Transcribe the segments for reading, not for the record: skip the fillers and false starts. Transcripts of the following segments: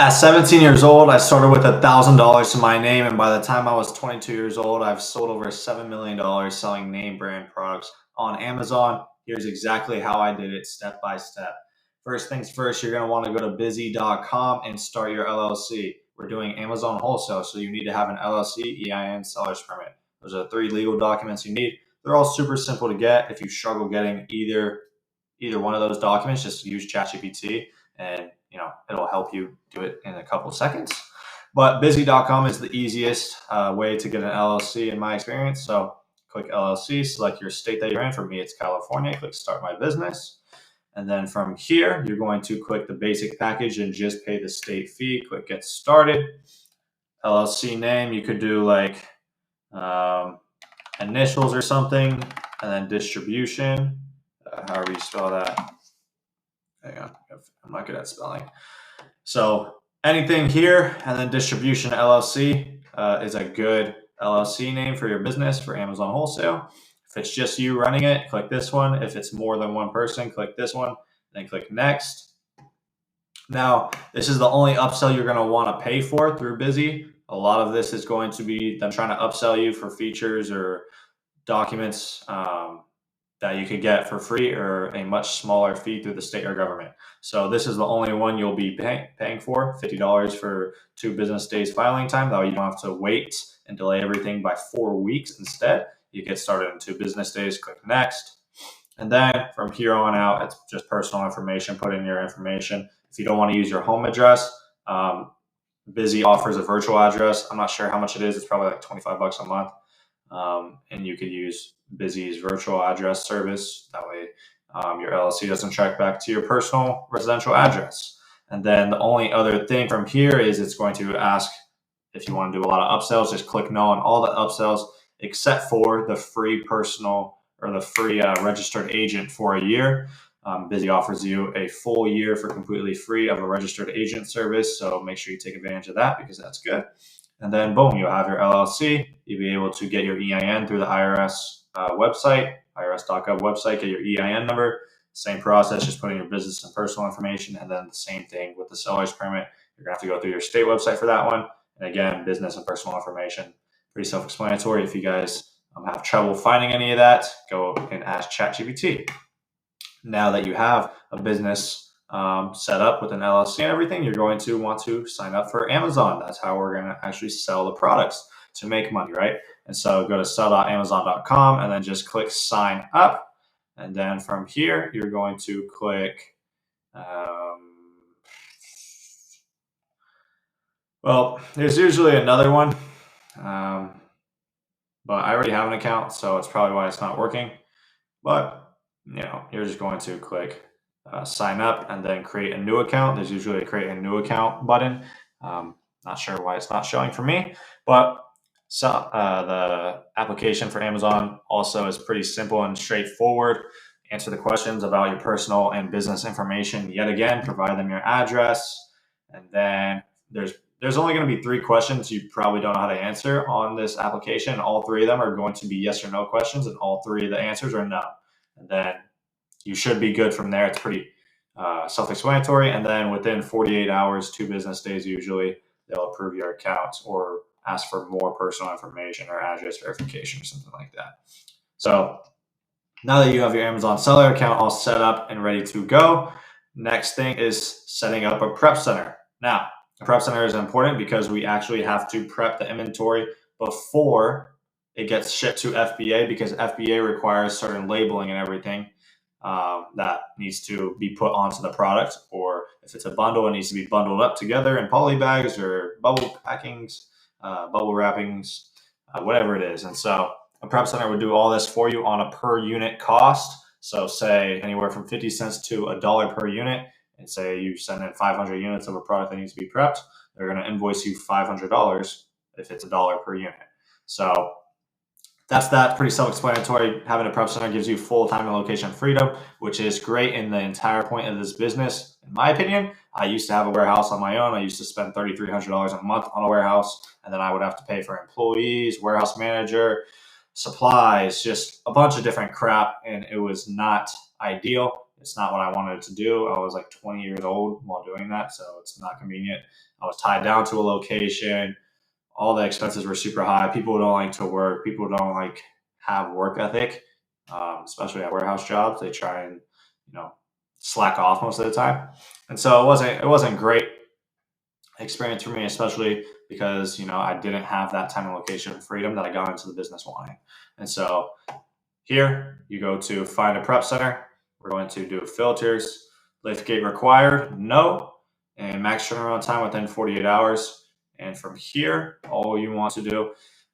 At 17 years old, I started with $1,000 to my name, and by the time I was 22 years old, I've sold over $7 million selling name brand products on Amazon. Here's exactly how I did it step by step. First things first, you're going to want to go to busy.com and start your LLC. We're doing Amazon Wholesale, so you need to have an LLC, EIN, seller's permit. Those are the 3 legal documents you need. They're all super simple to get. If you struggle getting either one of those documents, just use ChatGPT and it'll help you do it in a couple of seconds. But busy.com is the easiest way to get an LLC in my experience. So click LLC, select your state that you're in. For me, it's California. Click start my business. And then from here, you're going to click the basic package and just pay the state fee. Click get started. LLC name, you could do like initials or something, and then distribution, however you spell that. Hang on, I'm not good at spelling. So anything here, and then distribution LLC is a good LLC name for your business for Amazon Wholesale. If it's just you running it, click this one. If it's more than one person, click this one, then click next. Now, this is the only upsell you're going to want to pay for through Busy. A lot of this is going to be them trying to upsell you for features or documents that you could get for free or a much smaller fee through the state or government. So this is the only one you'll be paying for, $50 for 2 business days filing time. That way you don't have to wait and delay everything by 4 weeks. Instead, you get started in 2 business days, click next. And then from here on out, it's just personal information, put in your information. If you don't want to use your home address, Busy offers a virtual address. I'm not sure how much it is. It's probably like $25 a month. And you could use Busy's virtual address service. That way your LLC doesn't track back to your personal residential address. And then the only other thing from here is it's going to ask if you want to do a lot of upsells. Just click no on all the upsells except for the free personal or the free registered agent for a year. Busy offers you a full year for completely free of a registered agent service. So make sure you take advantage of that because that's good. And then boom, you'll have your LLC. You'll be able to get your EIN through the IRS website, irs.gov website, get your EIN number. Same process, just putting your business and personal information. And then the same thing with the seller's permit. You're going to have to go through your state website for that one. And again, business and personal information. Pretty self-explanatory. If you guys have trouble finding any of that, go and ask ChatGPT. Now that you have a business set up with an LLC and everything, you're going to want to sign up for Amazon. That's how we're going to actually sell the products to make money, right? And so go to sell.amazon.com and then just click sign up. And then from here, you're going to click, well, there's usually another one, but I already have an account, so it's probably why it's not working. But you're just going to click sign up and then create a new account. There's usually a create a new account button. Not sure why it's not showing for me, but so the application for Amazon also is pretty simple and straightforward. Answer the questions about your personal and business information. Yet again, provide them your address, and then there's only going to be 3 questions you probably don't know how to answer on this application. All 3 of them are going to be yes or no questions, and all 3 of the answers are no. And then you should be good from there. It's pretty self-explanatory. And then within 48 hours, 2 business days usually, they'll approve your account or ask for more personal information or address verification or something like that. So now that you have your Amazon seller account all set up and ready to go, next thing is setting up a prep center. Now, a prep center is important because we actually have to prep the inventory before it gets shipped to FBA, because FBA requires certain labeling and everything that needs to be put onto the product. Or if it's a bundle, it needs to be bundled up together in poly bags or bubble packings, bubble wrappings, whatever it is. And so a prep center would do all this for you on a per unit cost. So say anywhere from 50 cents to $1 per unit. And say you send in 500 units of a product that needs to be prepped, they're going to invoice you $500 if it's $1 per unit. So that's that. Pretty self-explanatory. Having a prep center gives you full time and location freedom, which is great in the entire point of this business. In my opinion, I used to have a warehouse on my own. I used to spend $3,300 a month on a warehouse, and then I would have to pay for employees, warehouse manager, supplies, just a bunch of different crap, and it was not ideal. It's not what I wanted to do. I was like 20 years old while doing that, so it's not convenient. I was tied down to a location. All the expenses were super high. People don't like to work. People don't like have work ethic, especially at warehouse jobs. They try and slack off most of the time, and so it wasn't great experience for me, especially because I didn't have that time and location freedom that I got into the business wanting. And so here you go to find a prep center. We're going to do filters. Lift gate required, no, and max turnaround time within 48 hours. And from here, all you want to do,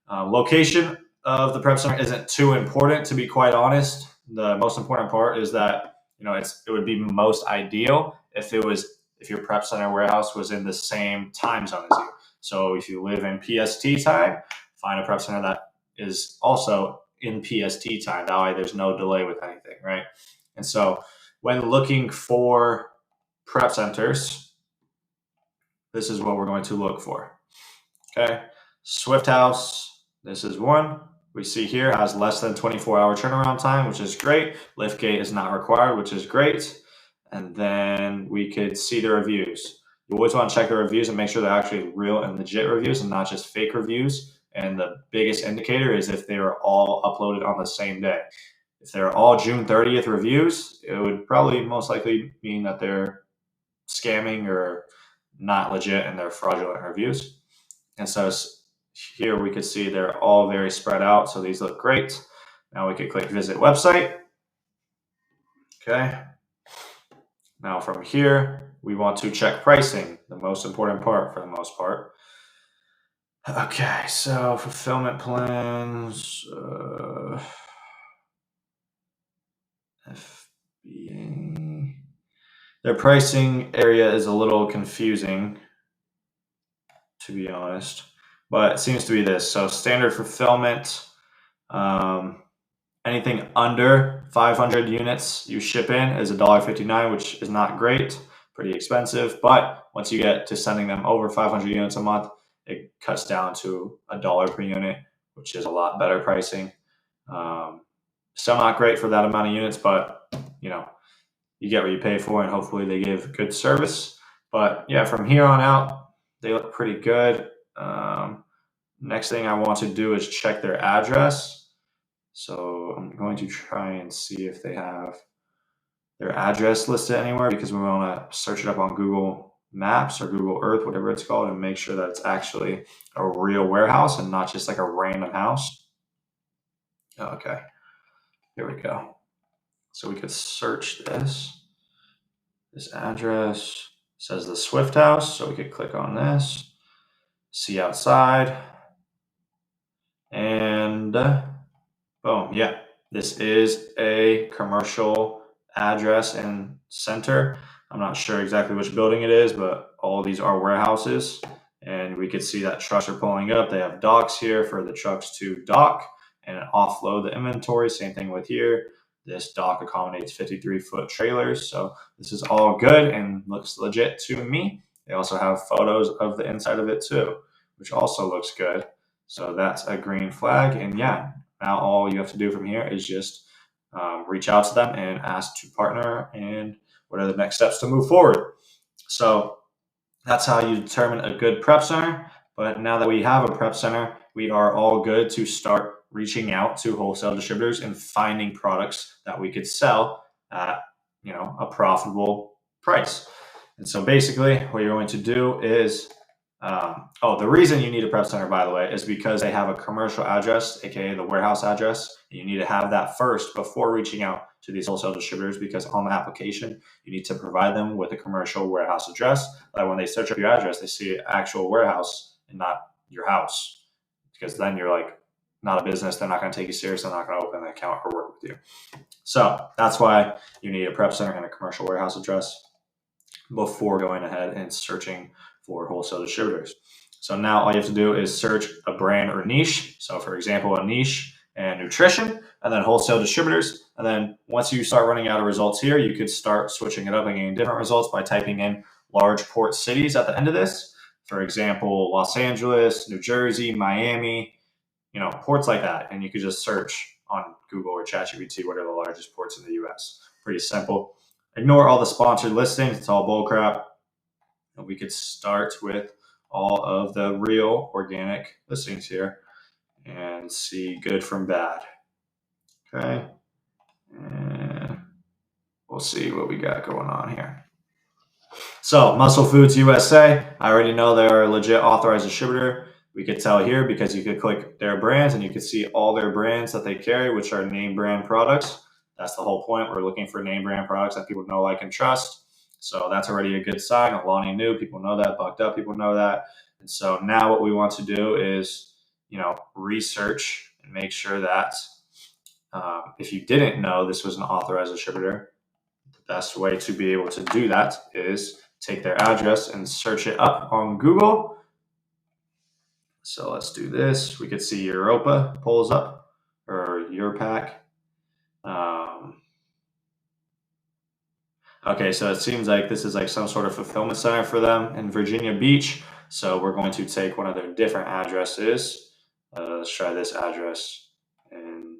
location of the prep center isn't too important, to be quite honest. The most important part is that it would be most ideal if your prep center warehouse was in the same time zone as you. So if you live in PST time, find a prep center that is also in PST time. That way there's no delay with anything, right? And so when looking for prep centers, this is what we're going to look for. Okay, Swift House, this is one. We see here has less than 24-hour turnaround time, which is great. Liftgate is not required, which is great. And then we could see the reviews. You always want to check the reviews and make sure they're actually real and legit reviews and not just fake reviews. And the biggest indicator is if they are all uploaded on the same day. If they're all June 30th reviews, it would probably most likely mean that they're scamming or not legit and they're fraudulent reviews. And so here we could see they're all very spread out. So these look great. Now we could click visit website. Okay. Now from here, we want to check pricing, the most important part for the most part. Okay, so fulfillment plans, FBA. Their pricing area is a little confusing, to be honest, but it seems to be this. So standard fulfillment, anything under 500 units you ship in is $1.59, which is not great, pretty expensive. But once you get to sending them over 500 units a month, it cuts down to $1 per unit, which is a lot better pricing. Still not great for that amount of units, but you get what you pay for, and hopefully they give good service. But yeah, from here on out, they look pretty good. Next thing I want to do is check their address. So I'm going to try and see if they have their address listed anywhere, because we want to search it up on Google Maps or Google Earth, whatever it's called, and make sure that it's actually a real warehouse and not just like a random house. Okay, here we go. So we could search this address. Says the Swift House, so we could click on this, see outside, and boom, yeah, this is a commercial address and center. I'm not sure exactly which building it is, but all of these are warehouses, and we could see that trucks are pulling up. They have docks here for the trucks to dock and offload the inventory. Same thing with here. This dock accommodates 53-foot trailers, so this is all good and looks legit to me. They also have photos of the inside of it too, which also looks good. So that's a green flag, and yeah, now all you have to do from here is just reach out to them and ask to partner and what are the next steps to move forward. So that's how you determine a good prep center. But now that we have a prep center, we are all good to start reaching out to wholesale distributors and finding products that we could sell at a profitable price. And so basically what you're going to do is the reason you need a prep center, by the way, is because they have a commercial address, aka the warehouse address. And you need to have that first before reaching out to these wholesale distributors, because on the application you need to provide them with a commercial warehouse address. That when they search up your address, they see an actual warehouse and not your house, because then you're like not a business. They're not going to take you serious. They're not going to open an account or work with you. So that's why you need a prep center and a commercial warehouse address before going ahead and searching for wholesale distributors. So now all you have to do is search a brand or niche. So for example, a niche and nutrition, and then wholesale distributors. And then once you start running out of results here, you could start switching it up and getting different results by typing in large port cities at the end of this. For example, Los Angeles, New Jersey, Miami, ports like that. And you could just search on Google or ChatGPT what are the largest ports in the US. Pretty simple. ignore all the sponsored listings. It's all bullcrap. And we could start with all of the real organic listings here and see good from bad. Okay. And we'll see what we got going on here. So Muscle Foods USA, I already know they're a legit authorized distributor. We could tell here because you could click their brands and you can see all their brands that they carry, which are name brand products. That's the whole point. We're looking for name brand products that people know, like, and trust. So that's already a good sign. Lonnie knew, people know that. Bucked Up, people know that. And so now what we want to do is, research and make sure that if you didn't know this was an authorized distributor, the best way to be able to do that is take their address and search it up on Google. So let's do this. We could see Europa pulls up, or Europac. Okay, so it seems like this is like some sort of fulfillment center for them in Virginia Beach. So we're going to take one of their different addresses. Let's try this address in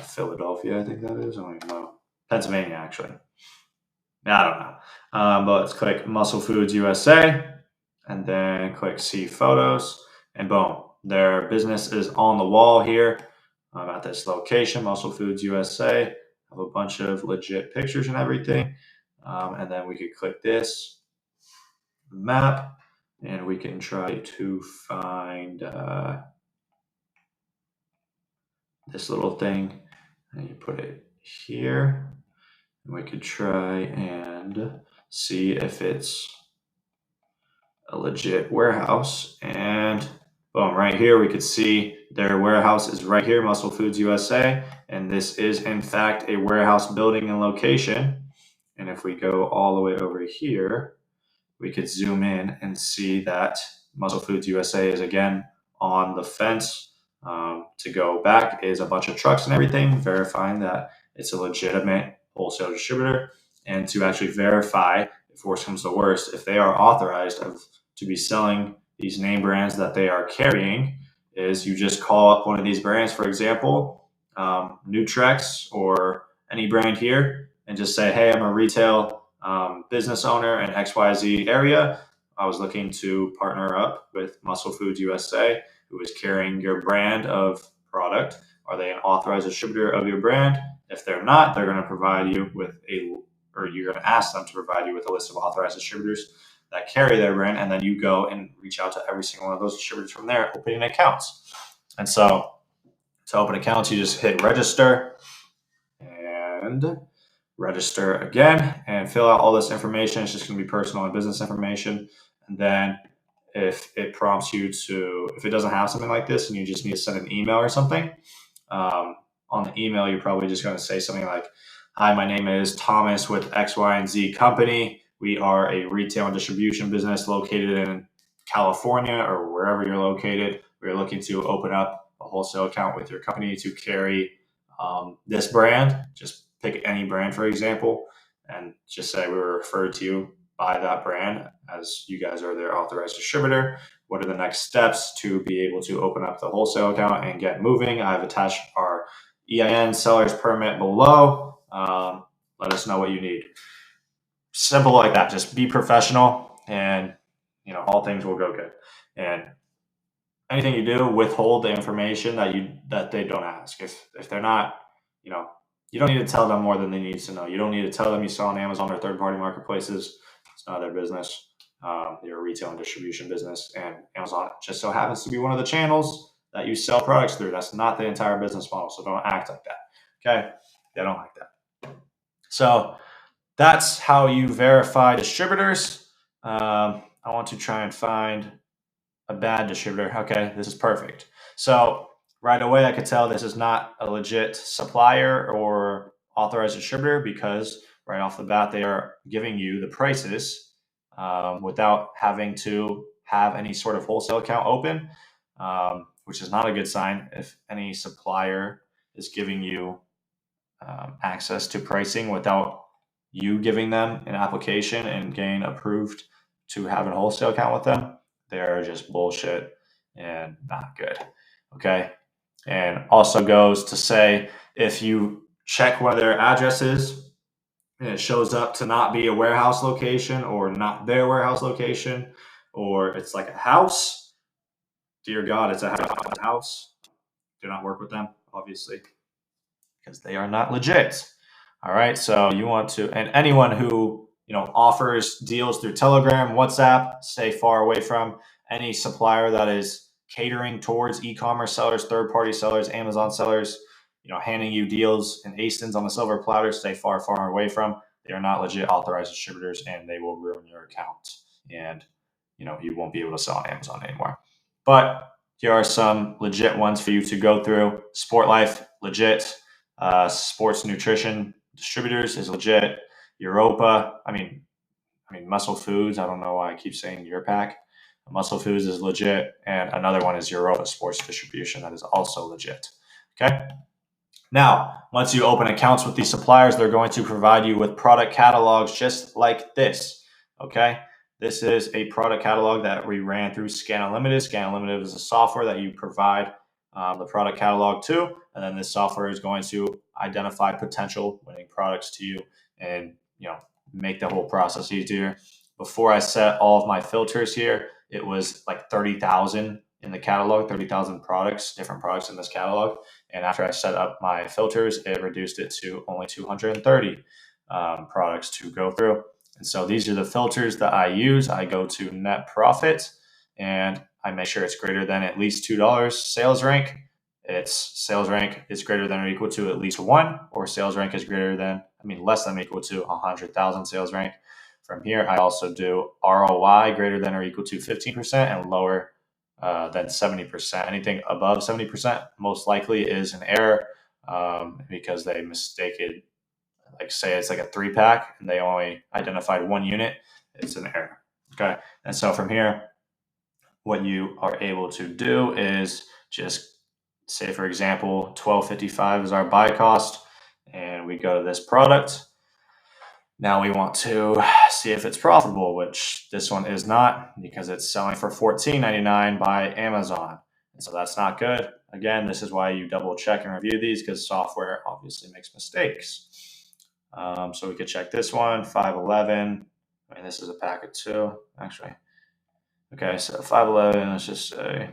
Philadelphia, I think that is. I don't even know. Pennsylvania, actually. I don't know. But let's click Muscle Foods USA and then click See Photos. And boom, their business is on the wall here at this location, Muscle Foods USA. Have a bunch of legit pictures and everything. And then we could click this map and we can try to find this little thing. And you put it here. And we could try and see if it's a legit warehouse. And boom, right here we could see their warehouse is right here, Muscle Foods USA. And this is in fact a warehouse building and location. And if we go all the way over here, we could zoom in and see that Muscle Foods USA is again on the fence. To go back is a bunch of trucks and everything, verifying that it's a legitimate wholesale distributor. And to actually verify, if worse comes to worst, if they are authorized to be selling these name brands that they are carrying, is you just call up one of these brands, for example, Nutrex or any brand here, and just say, hey, I'm a retail business owner in XYZ area. I was looking to partner up with Muscle Foods USA, who is carrying your brand of product. Are they an authorized distributor of your brand? If they're not, they're going to provide you with you're going to ask them to provide you with a list of authorized distributors that carry their brand, and then you go and reach out to every single one of those distributors from there, opening accounts. And so to open accounts, you just hit register and register again and fill out all this information. It's just going to be personal and business information. And then if it prompts you to, if it doesn't have something like this and you just need to send an email or something, on the email, you're probably just going to say something like, hi, my name is Thomas with X, Y, and Z company. We are a retail and distribution business located in California or wherever you're located. We're looking to open up a wholesale account with your company to carry this brand. Just pick any brand, for example, and just say we were referred to you by that brand as you guys are their authorized distributor. What are the next steps to be able to open up the wholesale account and get moving? I've attached our EIN seller's permit below. Let us know what you need. Simple like that. Just be professional, and all things will go good. And anything you do, withhold the information that they don't ask. If they're not, you don't need to tell them more than they need to know. You don't need to tell them you sell on Amazon or third-party marketplaces. It's not their business. You're a retail and distribution business, and Amazon just so happens to be one of the channels that you sell products through. That's not the entire business model, so don't act like that. Okay? They don't like that. So that's how you verify distributors. I want to try and find a bad distributor. Okay, this is perfect. So right away, I could tell this is not a legit supplier or authorized distributor because right off the bat, they are giving you the prices without having to have any sort of wholesale account open, which is not a good sign. If any supplier is giving you access to pricing without you giving them an application and getting approved to have a wholesale account with them, they're just bullshit and not good. Okay. And also goes to say, if you check one of their addresses and it shows up to not be a warehouse location or not their warehouse location, or it's like a house, dear God, it's a house. Do not work with them, obviously, because they are not legit. All right. So you want to, and anyone who, offers deals through Telegram, WhatsApp, stay far away from any supplier that is catering towards e-commerce sellers, third-party sellers, Amazon sellers, handing you deals and ASINs on the silver platter, stay far, far away from. They are not legit authorized distributors, and they will ruin your account. And, you won't be able to sell on Amazon anymore. But here are some legit ones for you to go through. Sport Life, legit. Sports Nutrition Distributors is legit. Europa, Muscle Foods. I don't know why I keep saying Europac. Muscle Foods is legit, and another one is Europa Sports Distribution that is also legit. Okay. Now, once you open accounts with these suppliers, they're going to provide you with product catalogs just like this. Okay. This is a product catalog that we ran through Scan Unlimited. Scan Unlimited is a software that you provide the product catalog to, and then this software is going to identify potential winning products to you and make the whole process easier. Before I set all of my filters here, it was like 30,000 in the catalog, 30,000 products, different products in this catalog. And after I set up my filters, it reduced it to only 230 products to go through. And so these are the filters that I use. I go to net profit and I make sure it's greater than at least $2. Sales rank, its sales rank is greater than or equal to at least 1, or sales rank is less than or equal to 100,000 sales rank. From here, I also do ROI greater than or equal to 15% and lower than 70%. Anything above 70% most likely is an error because they mistake it. Like say it's like a 3-pack and they only identified 1 unit, it's an error. Okay. And so from here, what you are able to do is just say, for example, $12.55 is our buy cost, and we go to this product. Now we want to see if it's profitable, which this one is not because it's selling for $14.99 by Amazon. And so that's not good. Again, this is why you double check and review these, because software obviously makes mistakes. So we could check this one, 511. This is a pack of 2, actually. Okay, so 511, let's just say,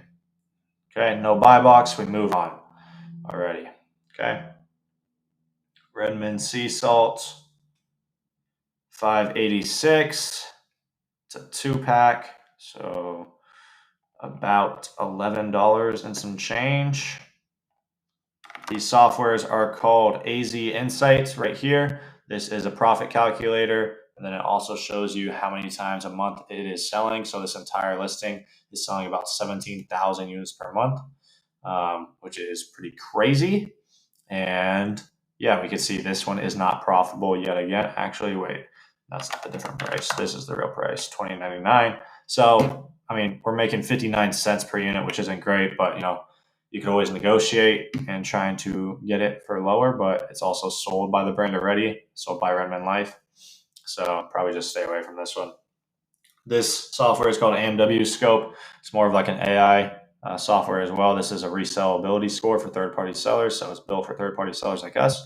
okay, no buy box, we move on already. Okay. Redmond sea salt, 586. It's a 2-pack, so about $11 and some change. These softwares are called AZ Insights right here. This is a profit calculator, and then it also shows you how many times a month it is selling. So this entire listing is selling about 17,000 units per month, which is pretty crazy. And yeah, we can see this one is not profitable yet again. Actually, wait, that's the different price. This is the real price, $20.99. So, we're making 59 cents per unit, which isn't great, but you could always negotiate and trying to get it for lower, but it's also sold by the brand already, sold by Redmond Life. So probably just stay away from this one. This software is called AMW Scope. It's more of like an AI software as well. This is a resellability score for third-party sellers, so it's built for third-party sellers like us.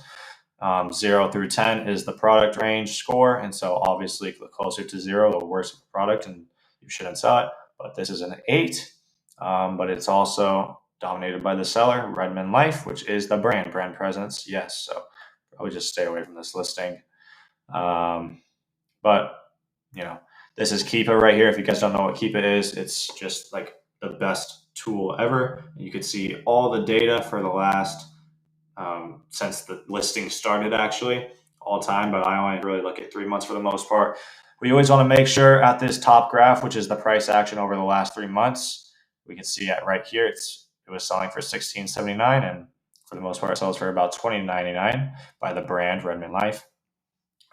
0 through 10 is the product range score, and so obviously the closer to 0, the worse of the product, and you shouldn't sell it. But this is an 8, but it's also dominated by the seller, Redmond Life, which is the brand presence. Yes, so probably just stay away from this listing. But this is Keepa right here. If you guys don't know what Keepa is, it's just like the best tool ever. You can see all the data for the last since the listing started, actually, all time, but I only really look at 3 months for the most part. We always want to make sure at this top graph, which is the price action over the last 3 months, we can see it right here. It was selling for $16.79, and for the most part, it sells for about $20.99 by the brand Redmond Life.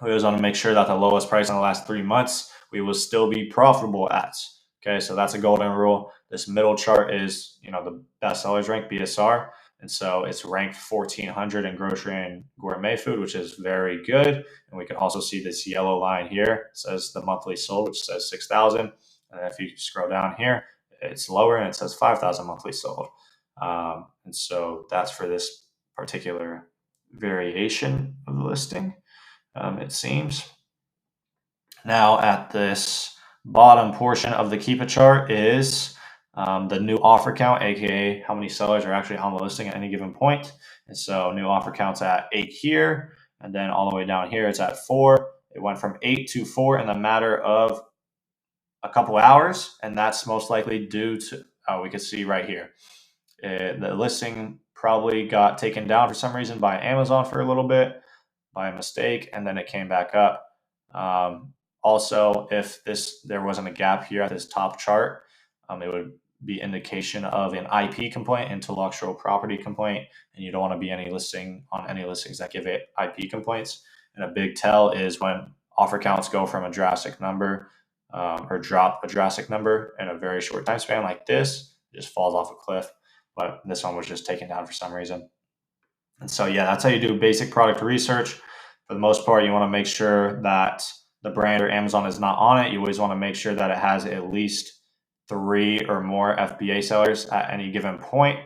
We always want to make sure that the lowest price in the last 3 months, we will still be profitable at. Okay, so that's a golden rule. This middle chart is, the best sellers rank, BSR. And so it's ranked 1,400 in grocery and gourmet food, which is very good. And we can also see this yellow line here. It says the monthly sold, which says 6,000. And if you scroll down here, it's lower and it says 5,000 monthly sold. And so that's for this particular variation of the listing. it seems. Now at this bottom portion of the Keepa chart is the new offer count, aka how many sellers are actually on the listing at any given point. And so new offer count's at 8 here, and then all the way down here it's at 4. It went from 8 to 4 in the matter of a couple hours, and that's most likely due to, we can see right here, the listing probably got taken down for some reason by Amazon for a little bit by a mistake, and then it came back up. Also, if there wasn't a gap here at this top chart, it would be indication of an IP complaint, intellectual property complaint, and you don't want to be on any listings that give it IP complaints. And a big tell is when offer counts go from a drastic number or drop a drastic number in a very short time span like this, it just falls off a cliff. But this one was just taken down for some reason. And so, yeah, that's how you do basic product research. For the most part, you want to make sure that the brand or Amazon is not on it. You always want to make sure that it has at least 3 or more FBA sellers at any given point.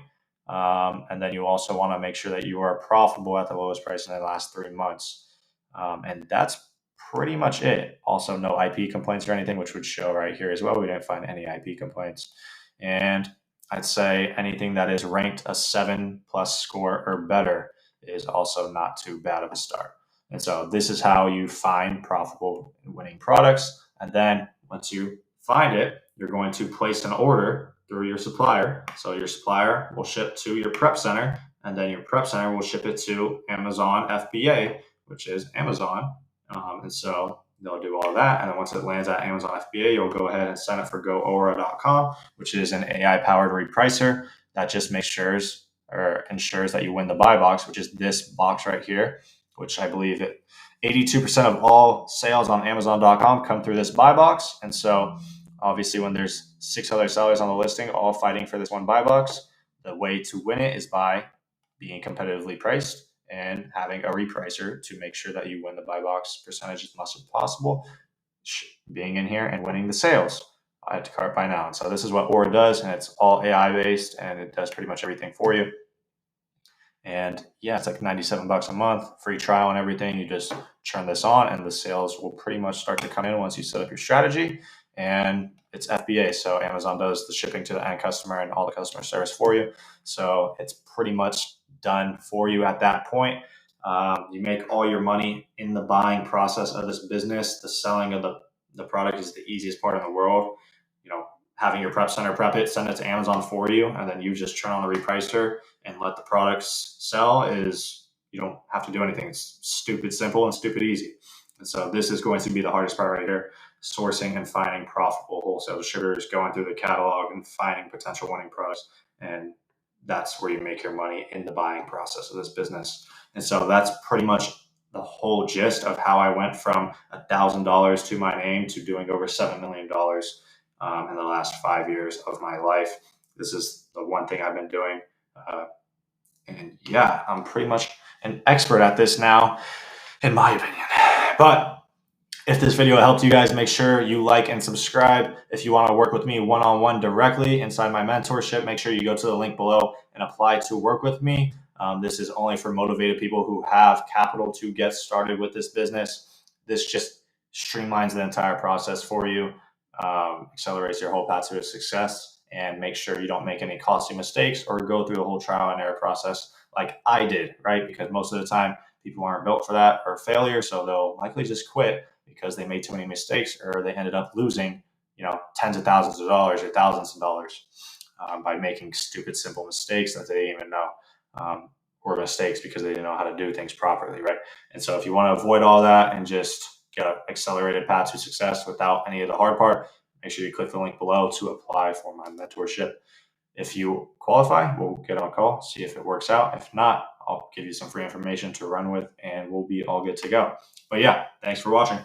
And then you also want to make sure that you are profitable at the lowest price in the last 3 months. And that's pretty much it. Also, no IP complaints or anything, which would show right here as well. We didn't find any IP complaints. And I'd say anything that is ranked a 7+ score or better is also not too bad of a start. And so this is how you find profitable and winning products. And then once you find it, you're going to place an order through your supplier. So your supplier will ship to your prep center, and then your prep center will ship it to Amazon FBA, which is Amazon. And so they'll do all of that. And then once it lands at Amazon FBA, you'll go ahead and sign up for GoAura.com, which is an AI-powered repricer that just ensures that you win the buy box, which is this box right here, which I believe 82% of all sales on Amazon.com come through this buy box. And so obviously when there's 6 other sellers on the listing, all fighting for this one buy box, the way to win it is by being competitively priced and having a repricer to make sure that you win the buy box percentage as much as possible, being in here and winning the sales. Add to cart buy now. And so this is what Aura does, and it's all AI based, and it does pretty much everything for you. And yeah, it's like $97 a month, free trial and everything. You just turn this on and the sales will pretty much start to come in once you set up your strategy. And it's FBA, so Amazon does the shipping to the end customer and all the customer service for you. So it's pretty much done for you at that point. You make all your money in the buying process of this business. The selling of the product is the easiest part in the world. Having your prep center prep it, send it to Amazon for you, and then you just turn on the repricer and let the products sell. You don't have to do anything. It's stupid simple and stupid easy. And so this is going to be the hardest part right here: sourcing and finding profitable wholesale distributors, going through the catalog and finding potential winning products. And that's where you make your money in the buying process of this business. And so that's pretty much the whole gist of how I went from $1,000 to my name to doing over $7 million in the last 5 years of my life. This is the one thing I've been doing. And yeah, I'm pretty much an expert at this now, in my opinion. But if this video helped you guys, make sure you like and subscribe. If you want to work with me one-on-one directly inside my mentorship, make sure you go to the link below and apply to work with me. This is only for motivated people who have capital to get started with this business. This just streamlines the entire process for you, accelerates your whole path to success, and make sure you don't make any costly mistakes or go through the whole trial and error process like I did, right? Because most of the time people aren't built for that or failure, so they'll likely just quit because they made too many mistakes or they ended up losing, tens of thousands of dollars or thousands of dollars by making stupid, simple mistakes that they didn't even know, or mistakes because they didn't know how to do things properly, right? And so if you want to avoid all that and just get an accelerated path to success without any of the hard part, make sure you click the link below to apply for my mentorship. If you qualify, we'll get on a call, see if it works out. If not, I'll give you some free information to run with and we'll be all good to go. But yeah, thanks for watching.